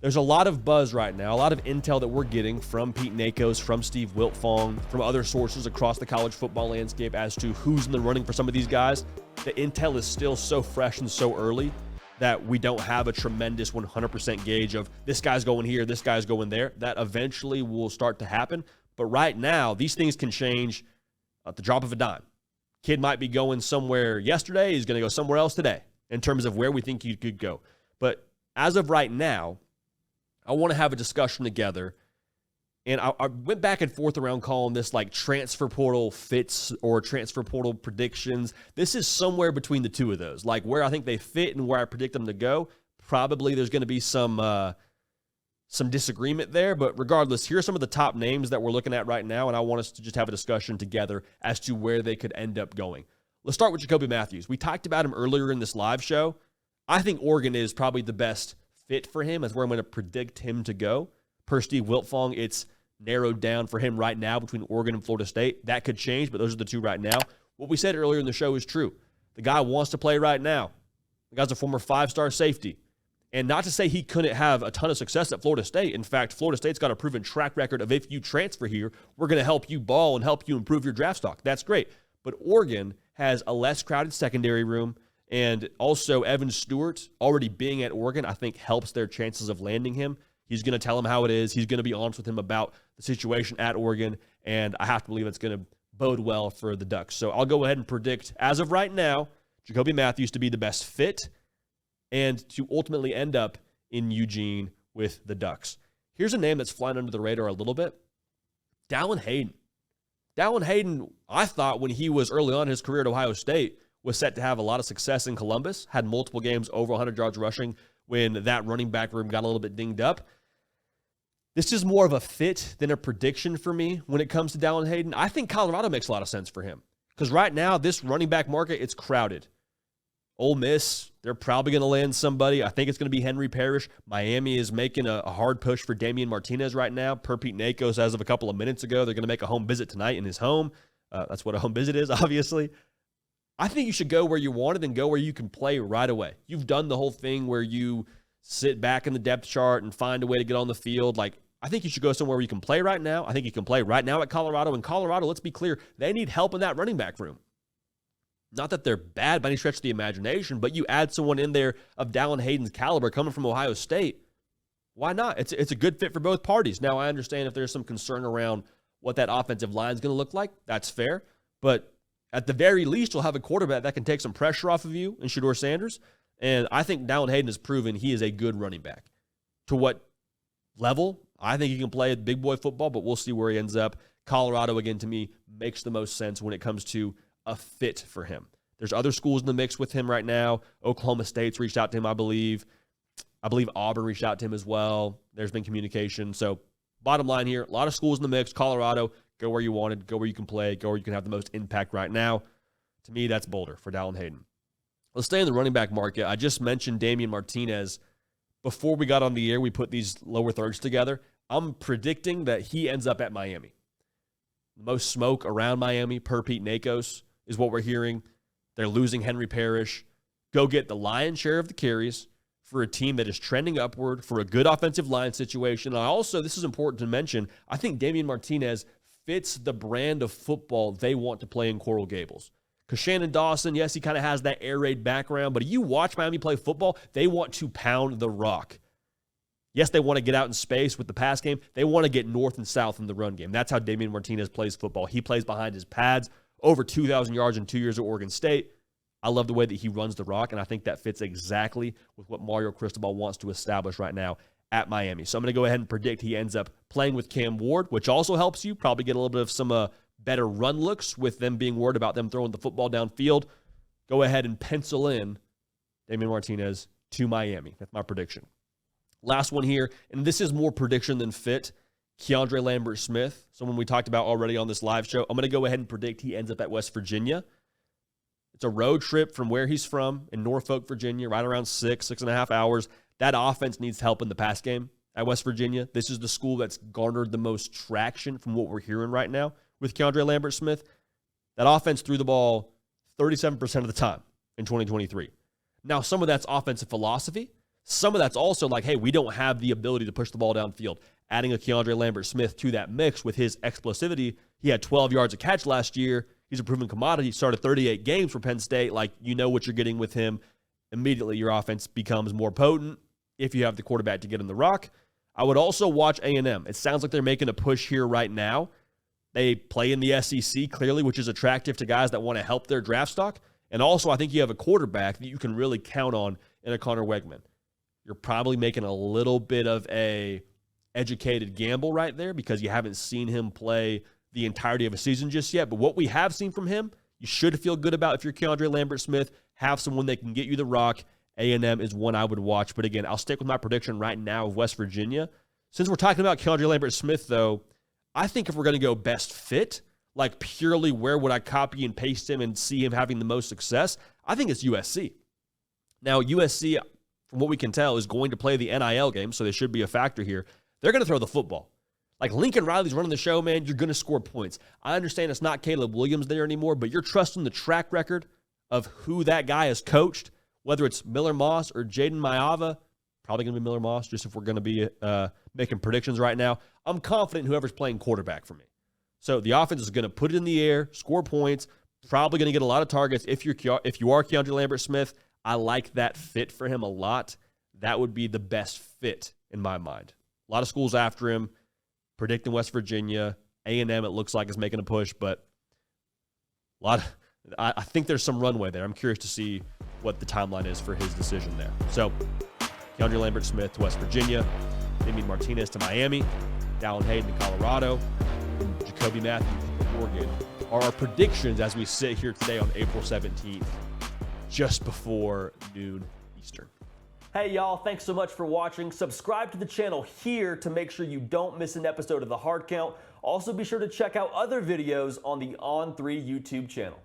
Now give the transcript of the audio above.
There's a lot of buzz right now, a lot of intel that we're getting from Pete Nakos, from Steve Wiltfong, from other sources across the college football landscape as to who's in the running for some of these guys. The intel is still so fresh and so early that we don't have a tremendous 100% gauge of this guy's going here, this guy's going there. That eventually will start to happen. But right now, these things can change at the drop of a dime. Kid might be going somewhere yesterday. He's going to go somewhere else today in terms of where we think he could go. But as of right now, I want to have a discussion together. And I went back and forth around calling this like transfer portal fits or transfer portal predictions. This is somewhere between the two of those, like where I think they fit and where I predict them to go. Probably there's going to be some disagreement there, but regardless, here are some of the top names that we're looking at right now, and I want us to just have a discussion together as to where they could end up going. Let's start with Jacobe Matthews. We talked about him earlier in this live show. I think Oregon is probably the best fit for him as where I'm going to predict him to go. Per Steve Wiltfong, it's narrowed down for him right now between Oregon and Florida State. That could change, but those are the two right now. What we said earlier in the show is true. The guy wants to play right now. The guy's a former five-star safety. And not to say he couldn't have a ton of success at Florida State. In fact, Florida State's got a proven track record of if you transfer here, we're going to help you ball and help you improve your draft stock. That's great. But Oregon has a less crowded secondary room, and also Evan Stewart already being at Oregon, I think helps their chances of landing him. He's going to tell him how it is. He's going to be honest with him about the situation at Oregon, and I have to believe it's going to bode well for the Ducks. So I'll go ahead and predict, as of right now, Jacobe Matthews to be the best fit and to ultimately end up in Eugene with the Ducks. Here's a name that's flying under the radar a little bit. Dallan Hayden. Dallan Hayden, I thought when he was early on in his career at Ohio State, was set to have a lot of success in Columbus, had multiple games over 100 yards rushing when that running back room got a little bit dinged up. This is more of a fit than a prediction for me when it comes to Dallan Hayden. I think Colorado makes a lot of sense for him because right now this running back market, it's crowded. Ole Miss, they're probably going to land somebody. I think it's going to be Henry Parrish. Miami is making a hard push for Damien Martinez right now. Per Pete Nakos, as of a couple of minutes ago, they're going to make a home visit tonight in his home. That's what a home visit is, obviously. I think you should go where you wanted and go where you can play right away. You've done the whole thing where you sit back in the depth chart and find a way to get on the field. Like, I think you should go somewhere where you can play right now. I think you can play right now at Colorado. And Colorado, let's be clear, they need help in that running back room. Not that they're bad by any stretch of the imagination, but you add someone in there of Dallan Hayden's caliber coming from Ohio State, why not? It's a good fit for both parties. Now, I understand if there's some concern around what that offensive line is going to look like. That's fair. But at the very least, you'll have a quarterback that can take some pressure off of you in Shedeur Sanders. And I think Dallan Hayden has proven he is a good running back. To what level? I think he can play big boy football, but we'll see where he ends up. Colorado, again, to me, makes the most sense when it comes to a fit for him. There's other schools in the mix with him right now. Oklahoma State's reached out to him, I believe. I believe Auburn reached out to him as well. There's been communication. So bottom line here, a lot of schools in the mix. Colorado, go where you wanted, go where you can play, go where you can have the most impact right now. To me, that's Boulder for Dallan Hayden. Let's stay in the running back market. I just mentioned Damien Martinez. Before we got on the air, we put these lower thirds together. I'm predicting that he ends up at Miami. The most smoke around Miami, per Pete Nakos, is what we're hearing. They're losing Henry Parrish. Go get the lion's share of the carries for a team that is trending upward, for a good offensive line situation. And also, this is important to mention, I think Damien Martinez fits the brand of football they want to play in Coral Gables. Because Shannon Dawson, yes, he kind of has that air raid background, but if you watch Miami play football, they want to pound the rock. Yes, they want to get out in space with the pass game. They want to get north and south in the run game. That's how Damien Martinez plays football. He plays behind his pads, over 2,000 yards in 2 years at Oregon State. I love the way that he runs the rock, and I think that fits exactly with what Mario Cristobal wants to establish right now at Miami. So I'm going to go ahead and predict he ends up playing with Cam Ward, which also helps you probably get a little bit of some better run looks with them being worried about them throwing the football downfield. Go ahead and pencil in Damien Martinez to Miami. That's my prediction. Last one here, and this is more prediction than fit, KeAndre Lambert-Smith, someone we talked about already on this live show. I'm going to go ahead and predict he ends up at West Virginia. It's a road trip from where he's from in Norfolk, Virginia, right around 6.5 hours. That offense needs help in the pass game at West Virginia. This is the school that's garnered the most traction from what we're hearing right now with KeAndre Lambert-Smith. That offense threw the ball 37% of the time in 2023. Now, some of that's offensive philosophy. some of that's also like, hey, we don't have the ability to push the ball downfield. Adding a KeAndre Lambert-Smith to that mix with his explosivity, he had 12 yards a catch last year. He's a proven commodity. He started 38 games for Penn State. Like, you know what you're getting with him. Immediately, your offense becomes more potent if you have the quarterback to get him the rock. I would also watch A&M. It sounds like they're making a push here right now. They play in the SEC, clearly, which is attractive to guys that want to help their draft stock. And also, I think you have a quarterback that you can really count on in a Connor Wegman. You're probably making a little bit of a educated gamble right there because you haven't seen him play the entirety of a season just yet. But what we have seen from him, you should feel good about if you're KeAndre Lambert-Smith. Have someone that can get you the rock. A&M is one I would watch. But again, I'll stick with my prediction right now of West Virginia. Since we're talking about KeAndre Lambert-Smith, though, I think if we're going to go best fit, like purely where would I copy and paste him and see him having the most success, I think it's USC. Now, USC, from what we can tell, is going to play the NIL game, so there should be a factor here. They're going to throw the football. Like Lincoln Riley's running the show, man, you're going to score points. I understand it's not Caleb Williams there anymore, but you're trusting the track record of who that guy has coached, whether it's Miller Moss or Jaden Maiava. Probably going to be Miller Moss, just if we're going to be making predictions right now. I'm confident whoever's playing quarterback for me. So the offense is going to put it in the air, score points, probably going to get a lot of targets. If you are KeAndre Lambert-Smith, I like that fit for him a lot. That would be the best fit in my mind. A lot of schools after him, predicting West Virginia. A&M, it looks like, is making a push, but I think there's some runway there. I'm curious to see what the timeline is for his decision there. So KeAndre Lambert-Smith to West Virginia, Damien Martinez to Miami, Dallan Hayden to Colorado, and Jacobe Matthews to Oregon are our predictions as we sit here today on April 17th, just before noon Eastern. Hey, y'all, thanks so much for watching. Subscribe to the channel here to make sure you don't miss an episode of The Hard Count. Also, be sure to check out other videos on the On3 YouTube channel.